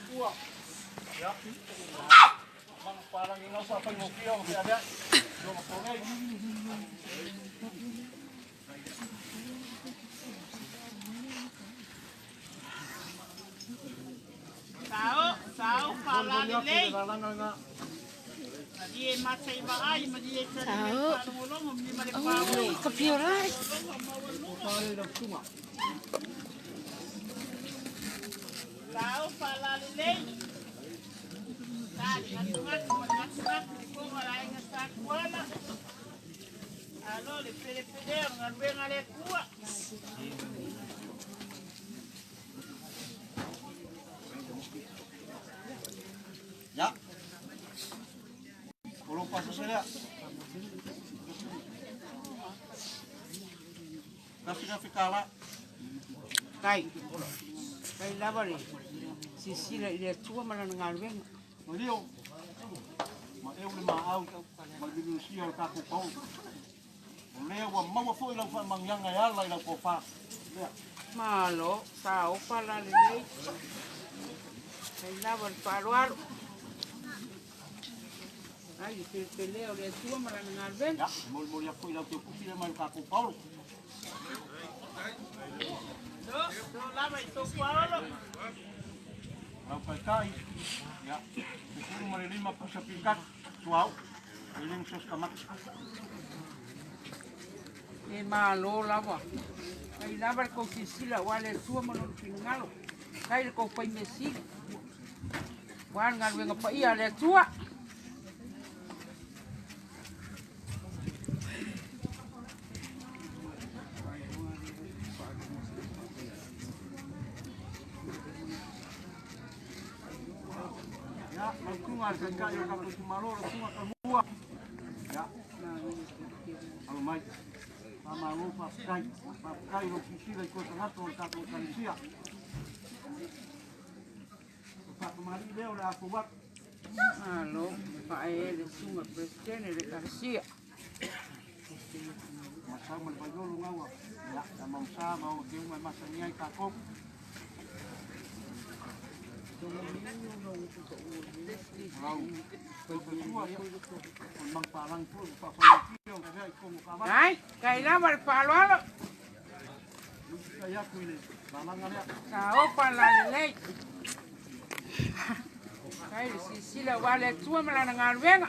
tua. Ya. Mang parang ino sa pangukyo kaya ada. Do ko ngay. Sao pala nilay. Madi matay ba ay madi sa tulong hindi malipaw. Ay, copyright. Sao pala nilay. Tadi ngat ko malay nga sa kwala. Ano, lipili-pili ang ngale kuwa. Ya. Belum pasok sila. Kasi na fikala. Kay labari. Sisila ile tua mana ngalwen. Maliw. Maew ni maaw magbilusiya ka ko ko. Lewa mawa foi lang fa mangyang ngayal lang ko fa. Malo, sao pala nilay. Kay labari paruar. Ay, peleo le tua mana ngalwen. Ya, mul ya foi lang ko sila man ka ko Paulo. Do lama ito kwalo. Sampai kai, ya, itu menerima persepingkat, suau, iling sos kamat. Ni malo lava. Ay lava ko sisila wale tua manon pingalo. Kay ko pa mesil. Wan ngalwe nga pa iya le tua. Ya, malkungal kan kayo kapag sumaloro sunga kalbuwa. Ya, kalau mai, sama lupa pakai lo sisila ko sangat ko kapag kanisia. Pak kemari dia udah aku buat. Malo, pa ay le sunga presiden le Garcia. Masa malbayo lungawa. Ya, sama sama dia mai masanya kakop. Ay, kay labari palualo. Sao pala nilay. Kay sisila wale tua mala ngalwen.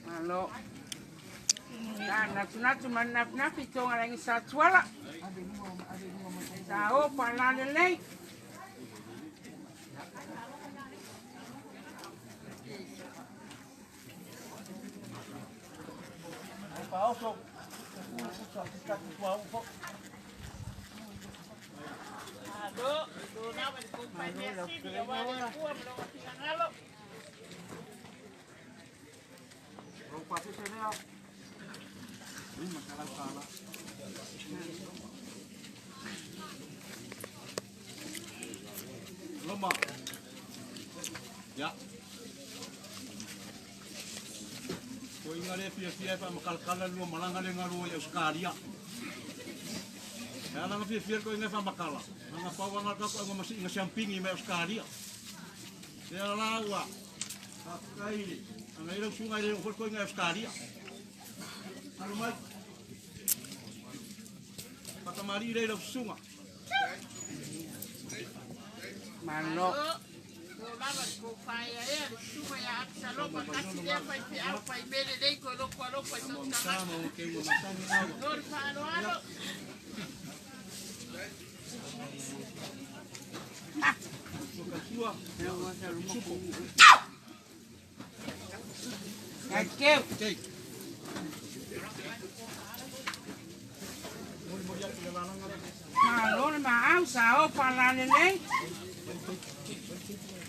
Malo. Natu man napi to ngalang sa tuwala. Sao pala nilay. Pausok. Ado, do naman ko pa mesil wale tua mala tingalo. Pasti saya ini masalah. Lama. Ya. Ko ingale pia pa makalkalan lu malangale ngaru ya skaria. Ya lang pia ko inga fa makala. Nga pawa nga ko masih inga sampingi me skaria. Ya lawa. Pakai ang ilang sungai rin ko inga skaria. Ano mai? Patamari rin ang sunga. Malo. Lama ko kaya yan. Sumaya at sa loob. Kasi niya pa ipiaw pa ibili day ko. Loko pa itong tangan. Lord, paano? Thank you. Malo na maaw sao pala nilay.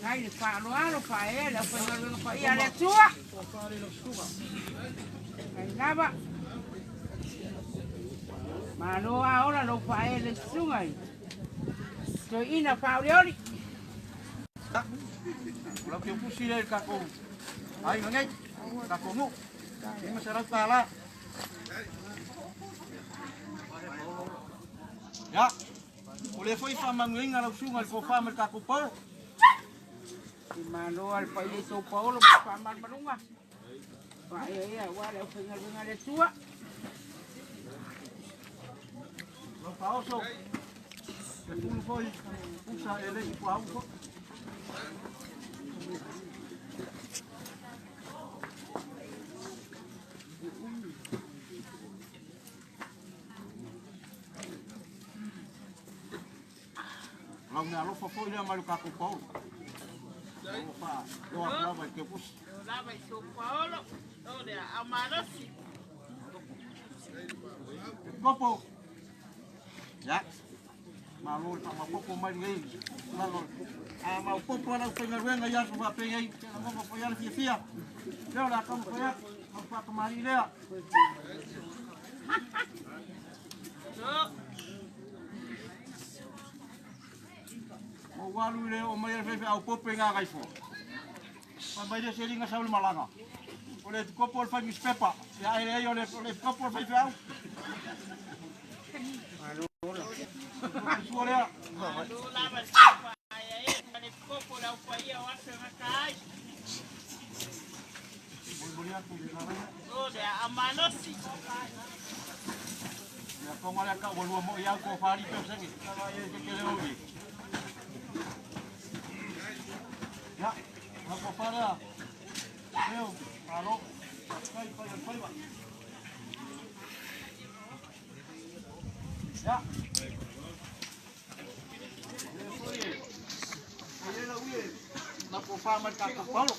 Ay, paano pa eh. Lapan pa iya le tua. Ay laba. Malo ahora lo pa eh le sungay. So ina pa ori. Kalau kau pusi dari kaku, ayo ngai, kakumu, ini masyarakat tala. Ya. Oleh foi famanguinga la sunga ko fa mer ka ko por. Di manual pa ito Paulo paman manunga. Pa iya wala pengal de tua. Lo pauso. Pun foi usa ele i pauso. Lau me alofa foi le malu ka ko por. Opa, lo lava que pus. Lava ito Paulo. Ole amanosi. Popo. Ya. Malu sama popo mai ngai. Lalu mau popo na pengal wenga ya so pa pengai. Na mo pa ya fia. Leo la kamu pa ya. Mau pa kemari dia. Mau walu le o mai fe au popo nga ngai fo. Pa mai de seringa sa ul malanga. Oleh kopo fa mis pepa. Ya ele oleh kopo fa au. Suara. Aduh lava pa iya pane kopo la pa iya wase makai. Ole amanosi. Ya como le acabo lo mo ya ko fari pe sengi. Kala ye ke le obi. Ya. Ako para. Yo, alo. Kai pa. Ya. Na po farmer ka ko palo.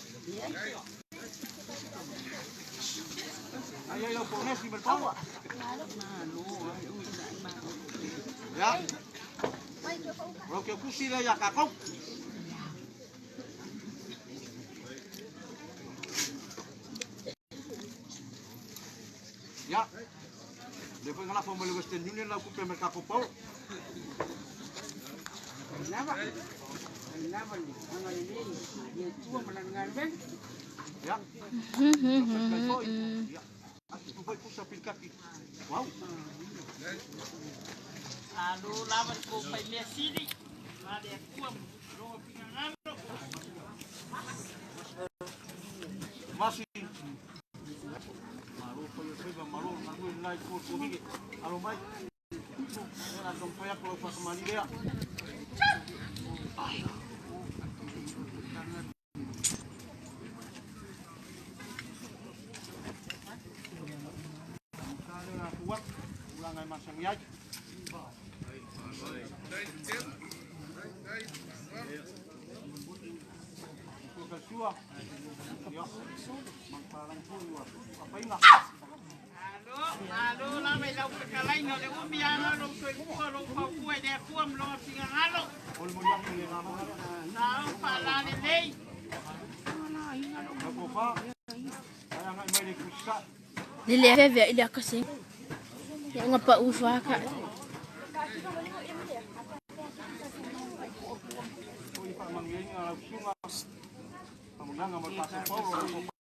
Ay lo pones y mercado. Ya. Lo que pusida ya kakao. Ya. Después en la forma de Western Union la ocupa el mercado Paulo. Lava ni ang alin yung tua manangan ben. Ya. Ya. Aku tu baik pusat pilkaki. Wow. Aduh lava ko pa iya sini. Ada tua lo pinangan. Masih. Malu koyo seba malu nangu nai ko higi. Alo mai. Era tompoya ko pa kemari dia. Kuat ulang ay masang yaj. Kasua. Ya. Mangparang puwa. Apa ingat? Aduh lava ila kalai no le umiana lo ko lo pa de kuam lo pinangalo. Ol mo yang ni nama. Na pala ni lei. Ako pa. Kaya nga may kusa. Lili veve ili akasing. Ya ngapa uswaka.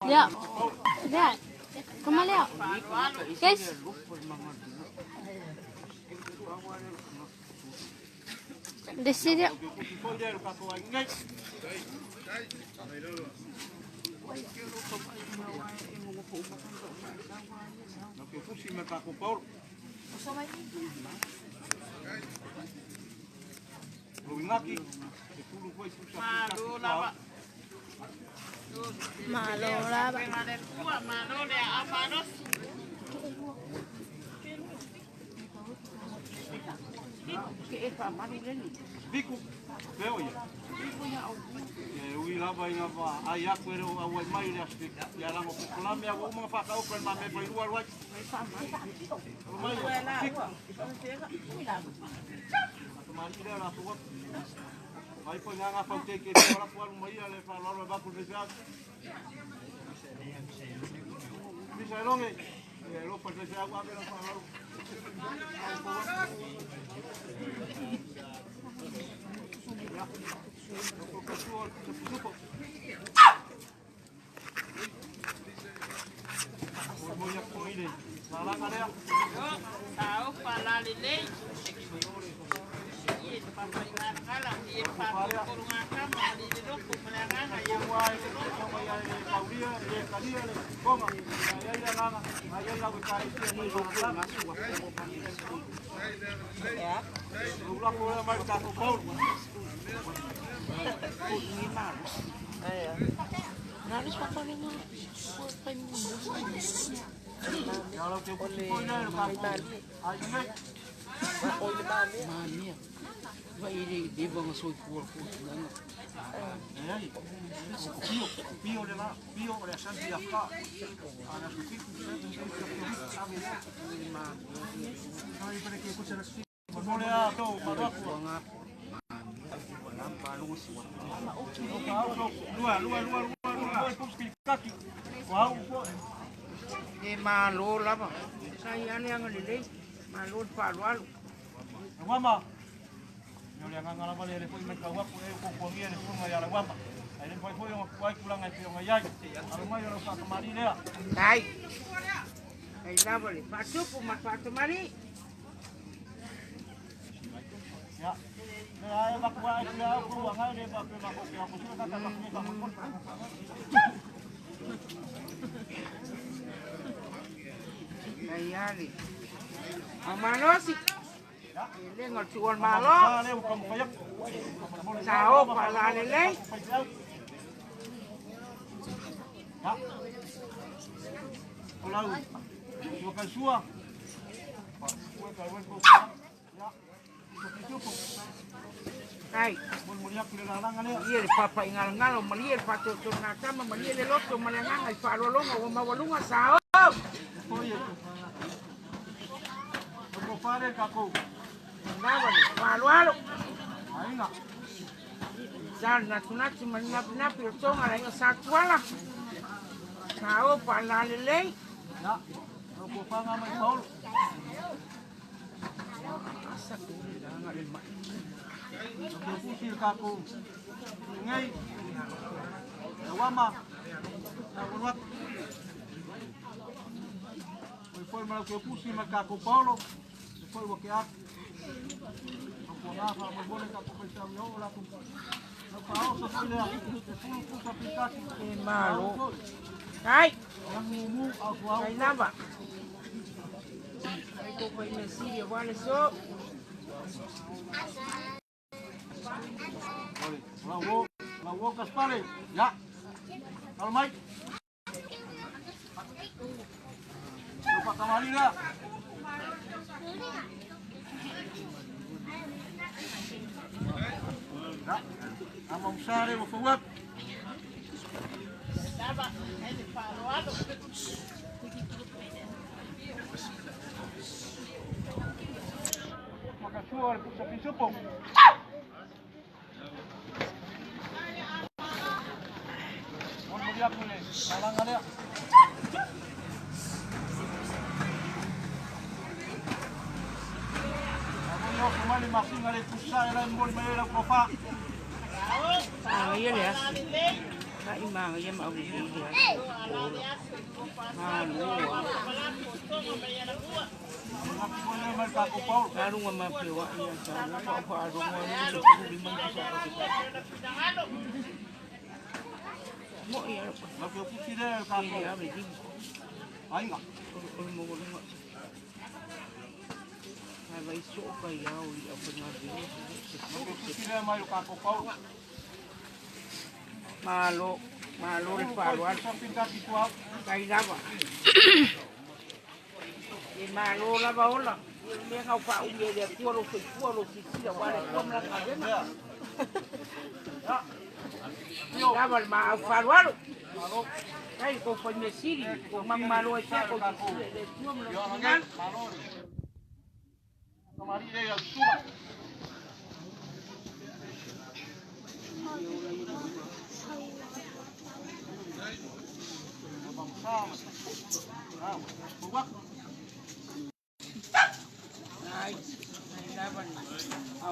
Ya. Ya. Kemana ya? Guys. Di sini. Malu lava. Malo lava. Ada tua malu le amanos. Que pa malu ni. Biku, veo ya. Ui lava inga va ai aku ero awai mai le aspek ya la mo kula me awu mo fa ka open ma me pai luar wai mai mari dia la suat mai po nga fa te ke ora po mai le fa lo ba ku de ya bisa longe lo pa de agua me lo fa lo banyak pemilih. Salah ada yang tahu palalilay. Iyan papaingan kalang, iyan papakulungan ka, malililok, pumalangan, ayaw Wai sama yang Saudia, yang Kadia, Goma, yang Nana, yang lagu cari ini lupa masuk. Ya, lupa boleh main satu gol. ini malu. Ayo. Nalis pa ni mo. Kalau kita punya lupa, ayo nih. Mania. Vai de vão soi por não. Pio de lá, pio de Santiago acá. Ahora sí, Ay, para que escuchen así. Boleh atau Maroko. Luar, kaki. Wow. Malu lah bang. Saya ni yang lilay. Malu palu. Guama. Yo le hagan a la vale después me cago con comida de forma ya la guapa. Ahí después fue un cuay pulang ahí con allá. A lo mejor los camarinera. Dai. Ay la boleh. Pasuk umat patu mari. Ya. Nah, bak buat dia pulang aja dia bak aku sudah kata baknya kamu. Ayali. Amalo si. Ele ngortuan malo. Sale bukan kayak. Sao palalilay. Ya. Pulau. Bukan suah. Ya. Itu pun. Ay. Muriak nilalangan ya. Iya papa ingal-ngal maliel pato na kama maliel loto malangang ay parolonga wa mawalunga sao. Oye. Como pare kako. Nabali palualo. Ahí enggak. Dan natunati manap-napi tonga la sakwala. Sao palalilay. Ya. Como panga mai Paul. Asa kulit ngalil ma. Pusir kako. Ngai. Nawama. Nawat. Foi mal que pusir mal kako Paulo. Foi o que há. Aku ngapa boleh kako pensar yo la tu. No pao so pile full aplikasi. Malu. Ay, Yang mumu aku au. ay naba. Ay ko pa inasiya wala so. Lawo kaspare. Ya. Almai. Lupa kamari dah. Ya. Amam sare mo fuwat. Naba, ay palualo. Makasuar sa pisupong. Muriak ni. Salangan dia. Ako kumali masing ali pusa ila mbol mayra profa. Iya ya. Ka imang iya mau dia. Malu. Boleh mereka ko Paul. Lalu ngamapiwa iya sa pa arong mo ni limang sa. Mo iya. Lagi pusi dia kako. Iya begini. Ay enggak. Ulmo. Ay ba iso pa yaw iya pa nga din. Lagi pusi dia mayo kako Paul. Malu rin paluan. Samping kaki kuat. Kay laba. Di malu laba ulang. Dia ngau pa umye dia kualo sila wala kuam lang aden. Ya. Labal ma paluan. Kay ko pa niya sili. Kung mang malu ay siya ko sila. Kuam Yo lang. nangay malor. Kamari dia yang suka. Ay, laban.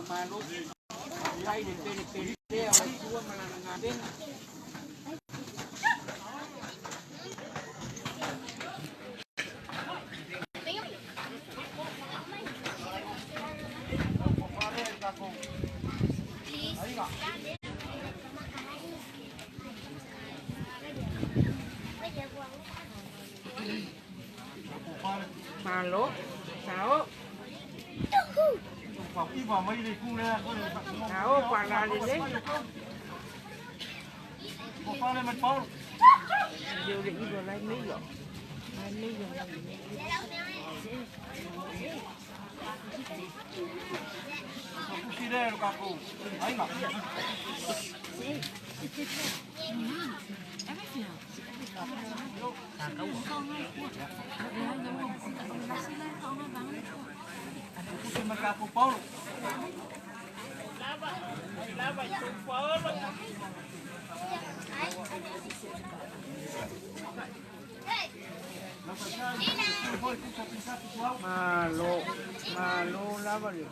Malu. Ay, depende. Ay, kuwa malanangaden. Malo, sao? Sao para lele? Điều định vừa lấy mấy rồi. Lấy mấy rồi. Considero, capo. Aí, não. Pusin magkapo Paulo. Lava yung Paulo. Malo lava rin.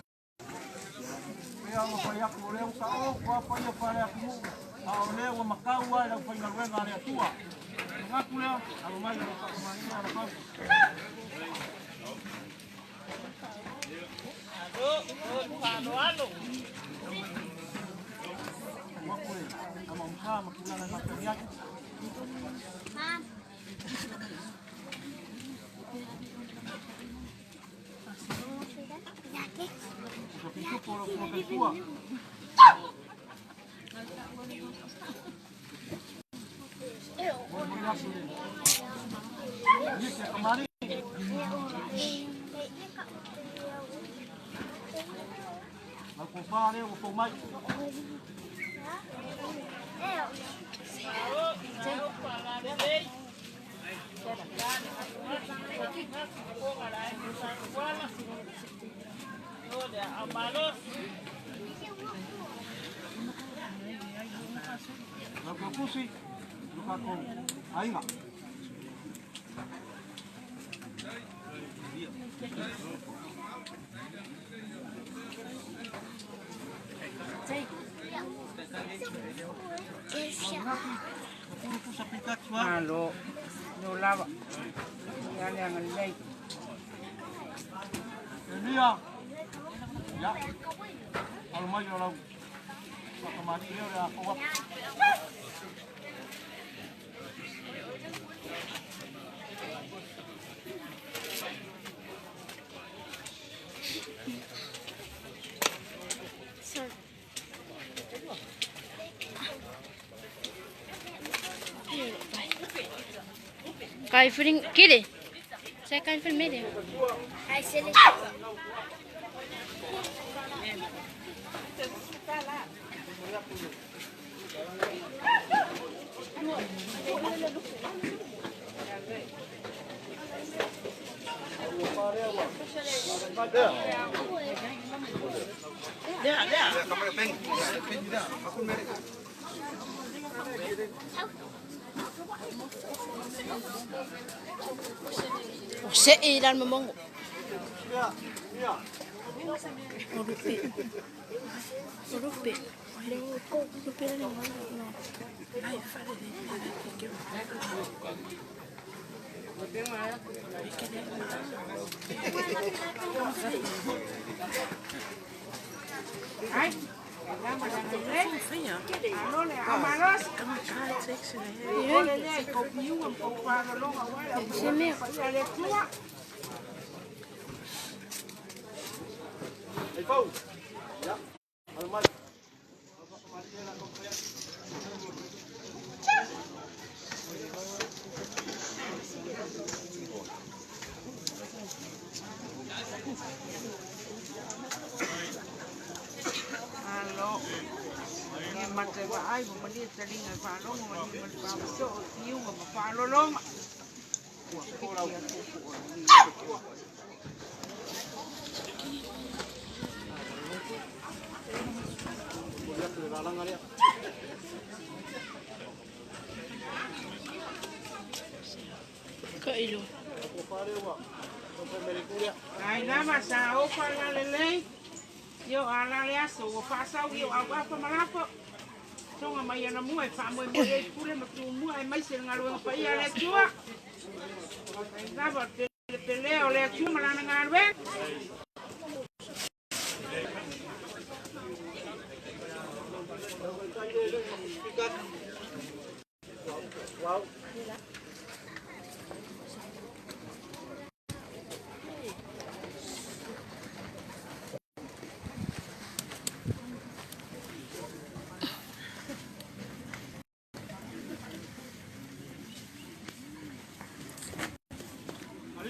Kaya mo pa yak mo leo ka o kwa pa yo para mo. Ao leo makawa la pa ngalwe ngare tua. Ngaku leo alo mai lo ka mani ala pa. Alo. Ngaku leo ama mka makula na material. Kapito por tua. Ini kemari. Aku pare o tomai. Aku pusi. Luka ko. Ainga. Malo. No lava. Yan yang lay. Dia. Ya. Kalau mai orang kemari dia dah aku. Kai Fring kiri. Saya Kai Fring media. Hai sini. Saya dan memang. Rupi. Ay. Ano le amaros? Ole le ko piu ang pagparo lo awala. Sini. Ale tua. Hey, Pau. Ya. Kalau mai. Alo. Nghe mặt trời và ai mà đi ra đi ngày phá nó mà đi mình phá một chỗ yêu mà phá nó lắm. Của cái kia của Kailo. Ai nama sao para lele. Yo ala le aso o fa sao yo agua pa malapo. Songa mai ana mo e fa mo e pule ma tu mo e mai se ngalo pa ia le tua. Ai dava te leo le tua malana ngalwe. Wow.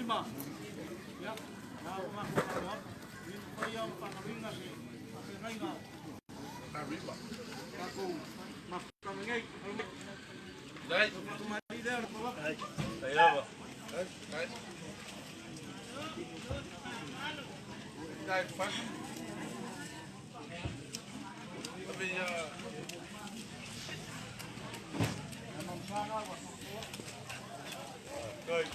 lima. Ya, mau masuk kamar. Ini saya pangalinga si Asengainga. Arriba. Aku makan ngai. Dai. Mari der, Pak. Saya, Pak. Dai. Dai, Pak. Tapi ya Good.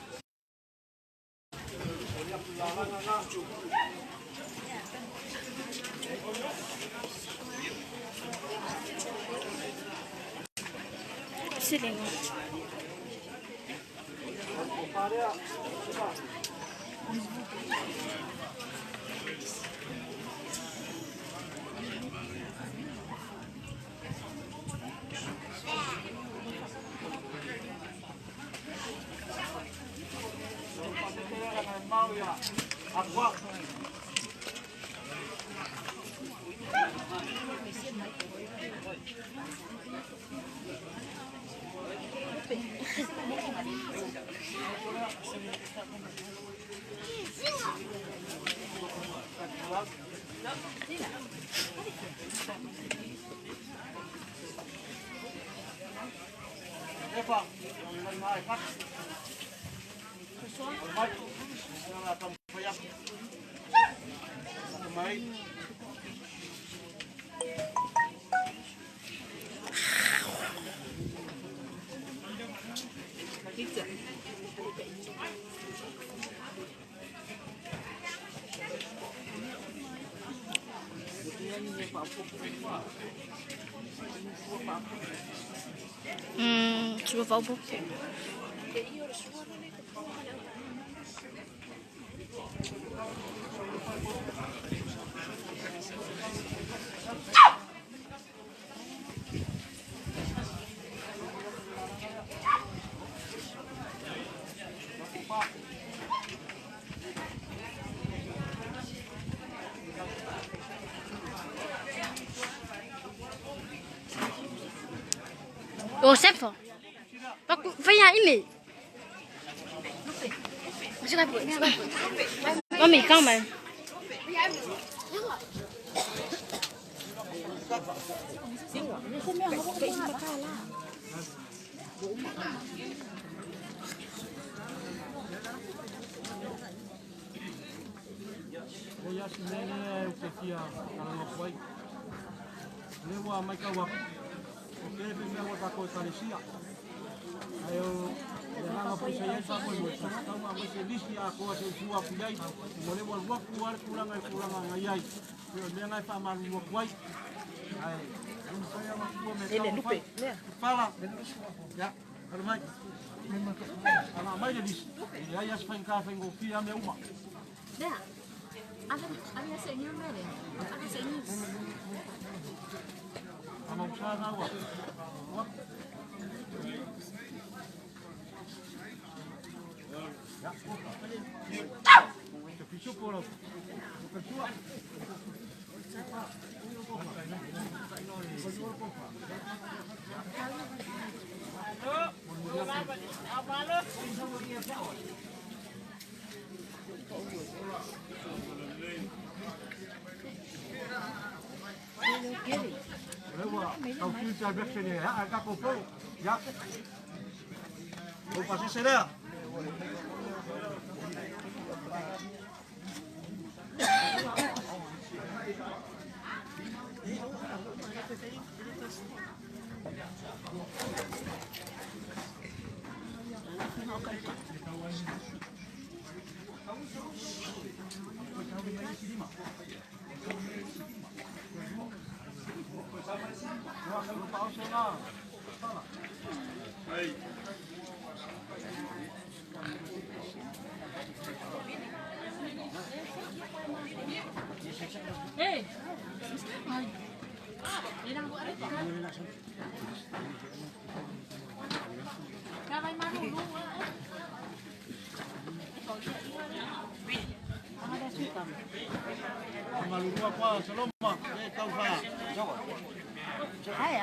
Sitting. Agua. Eva, mai phát. Mai. Là cầm phải ăn. Mấy. Suruh Faubo. Joseph, fai ini. Masuk apa? Mami, kamu. Oya sinene ukekia karanga kwai. Lewa mai ka wa. Oke bimbe wa ta ko talisia. Ayo yang apa saya sama ibu sama apa saya lisi aku asal suap kujai. Boleh buat buat keluar kurang ngayai. Dia ngai sama buat kuai. Ay, saya masuk buat mereka. Lupe. Fala. Ya, hormat. Anak mai jadi. Ya ya sepen kafe ngopi ame uma. Dah. Ada senyum ada. Ada senyum. Ama usaha wa. Wa. Kepisu polo. Kepisu. Kau filter bersini ya, agak kopo. Ya. Kau pasti sedar. Hey. Ilang buat ada kan? Kamay marunong. Ada suka. Malurua pa sa loma, kau pa. Ay.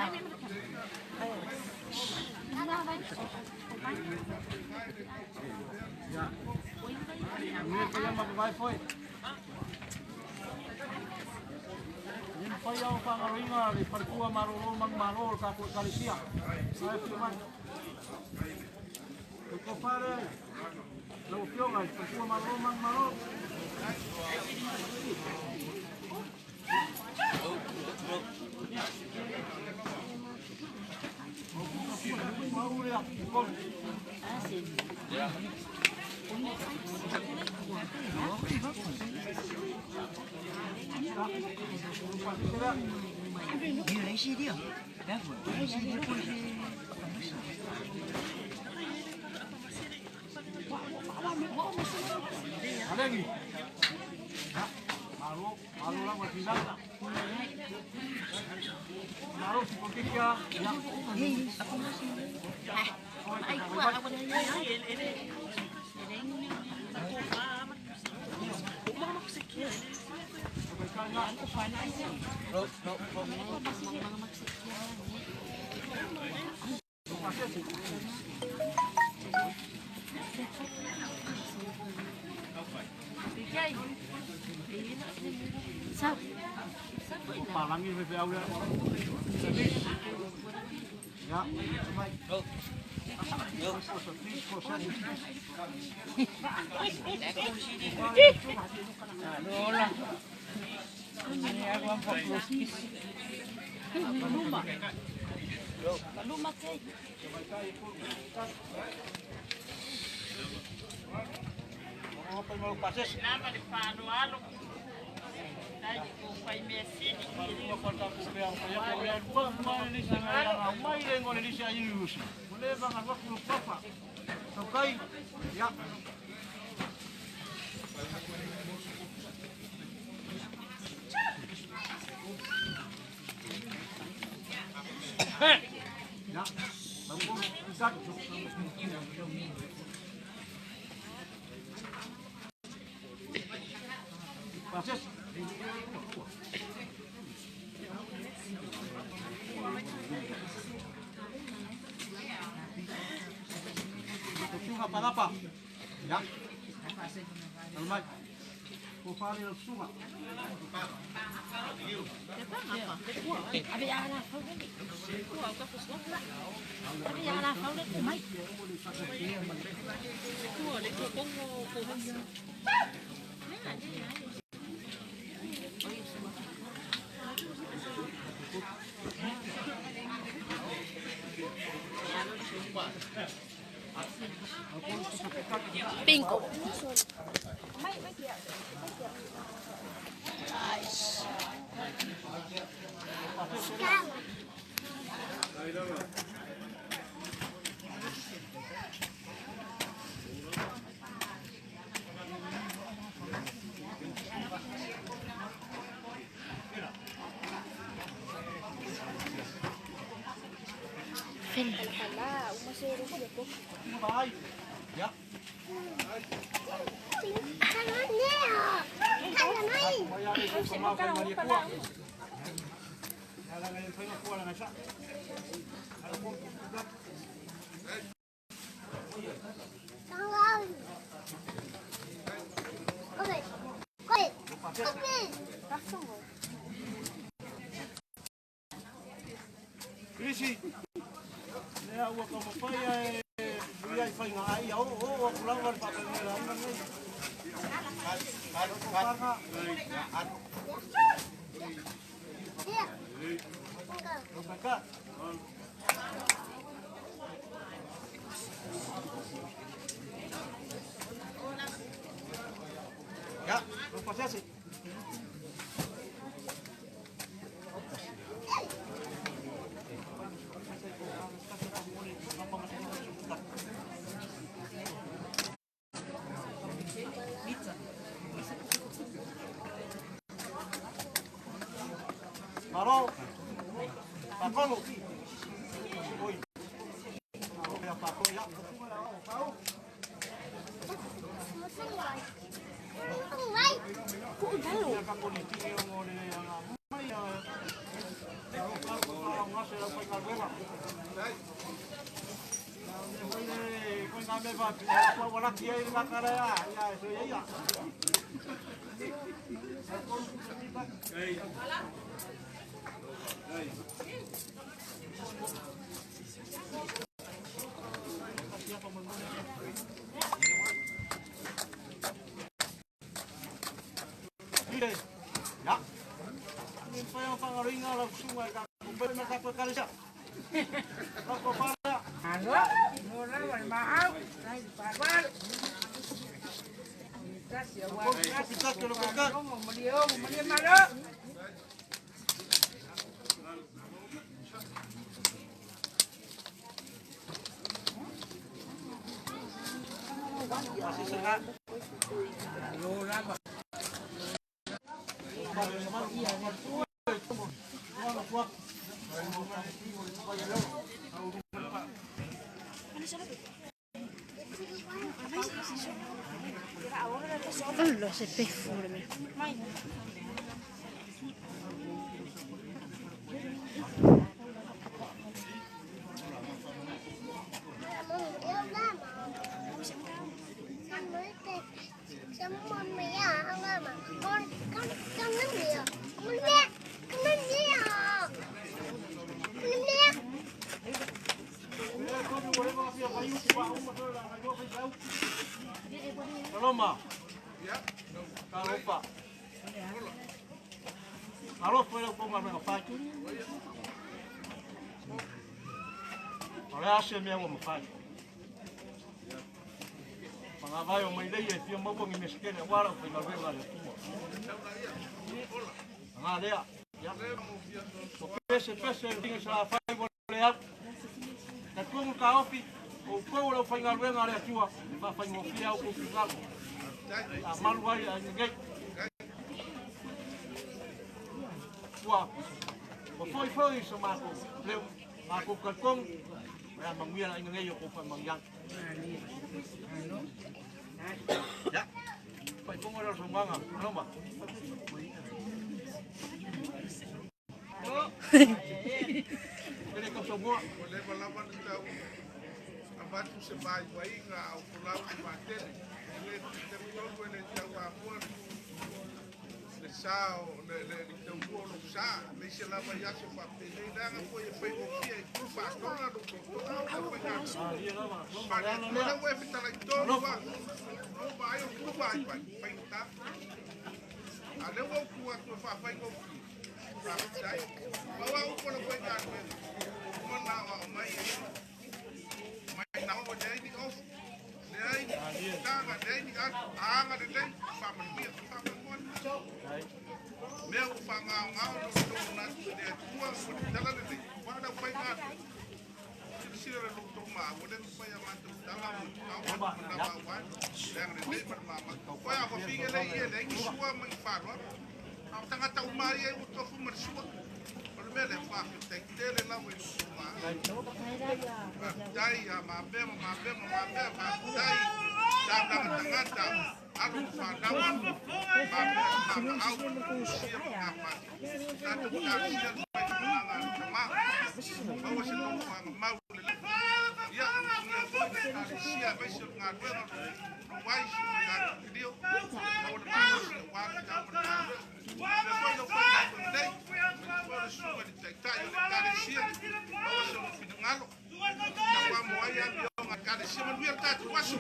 Ya. Ini ko yan mag-wifi po eh. Yan pa yung pangaringa, ipagkuha marulumang marol, kapot kalisiya. Saya firman. Ito pare, laupyong ay, ipagkuha marulumang marol. Ada lagi? Malu lang magbilang na. Malu si Ponticia. Ay, kuha ako na yun. Sao? Palangin may piyaw yan. Ya, samay. Ano lang. Ini ako ang pagluskis. Maluma. Maluma kay. Mga pagmalupases. Nama di paano-ano. Dahil ko kay Messi, Okay, ya. Ya, bagus. Ikat. Pases. Sunga palapa. Ya. Almay. Kufari ng sunga. Abi ana fawda. Abi ana fawda kumay. Pinko. Bahay. Ya. Mayari ko kumapay malikuha. Kaya ngayon kayo kuha lang siya. Ano po? Krisi. Kaya huwag ka mapaya eh. Biyay pa nga ayaw. Oo, huwag lang wala pa kanila. Ya, pasasi. Halo. Pakolo. Oi. Ya pakolo ya. Tahu. kami wala kia ini makara ya so ya. Ini ya. Ini pa yung pangaringa lang sungai ka. Kung nakapagkali siya. Nakapagkali. Ano? Mura, wala maaw. Ay, bawal. Pitas, yawan. Pitas, kilo kagad. Mumaliyo, malo. Masih sehat. Mura ba? Allah, se perfuma. Paloma. Ya. Kalau Pak. Kalau puedo pongo a facho. Ahora hace me hago facho. Pangabayo mai dei e fio mo con imeskene guarda pe na vela de tumo. Pangadea. Ya. Pese ringa sa fai bolear. Na tumo ka ofi. O koe o whai ngā ruenga rea tua, ma whai ngofia o kofi ngako. A malu ai a ngei. Tua, o whai sa mako, leo, mako kalkong, mea manguia na ngei o kofi mangyang. Ya, whai kongo reo sa mwanga, anoma. Kene kapsa mua. Batu se vai inga au pulau se batele le te tolu le tau amor le sao le tau no sa le se la vai aso pa pele danga ko e foi o que e por fa tona do to no vai fitar aí todo va no vai o que vai tá ale o ku a tu fa vai ko fa sai va o ko no vai dar mo na mai Nama dia ini off, dia ini tanga dia ini anga dia paman dia paman mon. Dia ufanga ngau untuk nak dia tua jalan dia. Pada pengat. Sila untuk mah, boleh supaya mantu dalam awak mendapat. Yang dia bermama. Kau apa fikir lagi semua mengfarwa. Aku tengah tahu mari untuk mersua. Mele fa te tele la we suma dai ya mabema dai da ngata alu fa da wa mabema au sia apa da sia ma bawa se no fa mau ya sia ba se ngata no vai se dio mau da wa da depois do dai suka detectar eu carecia bawa no final tawa moya eu carecia mas eu tá tuasu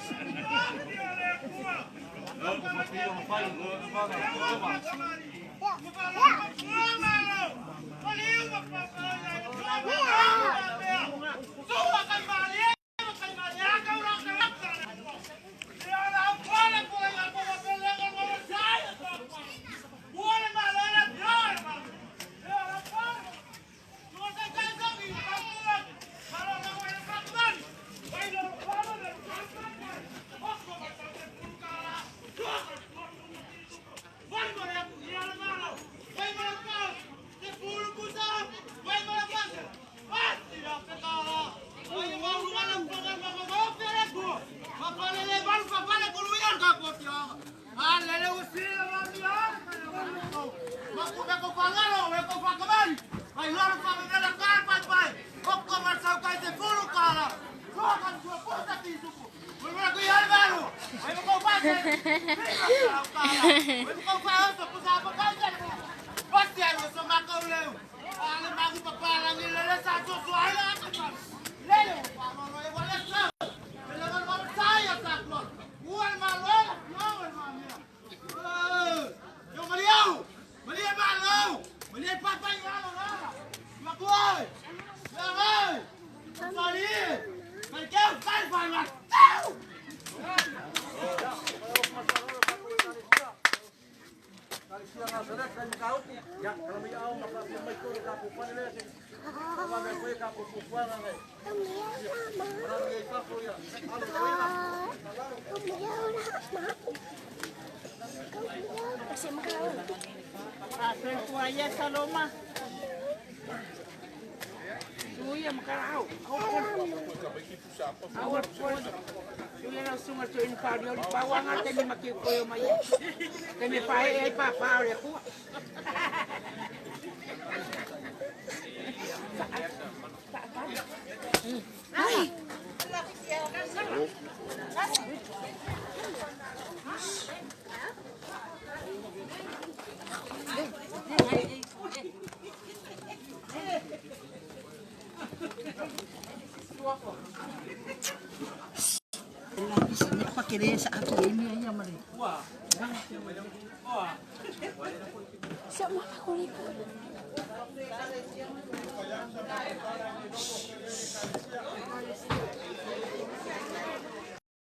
Kuaya saloma. Kuya makarao. Awal pun. Kuya langsung aja infal dia di bawah ngate ni makin koyo maya. Kami pae papa ya ku. Hai. Pakai sa ato ini aja mari. Sama ako rin.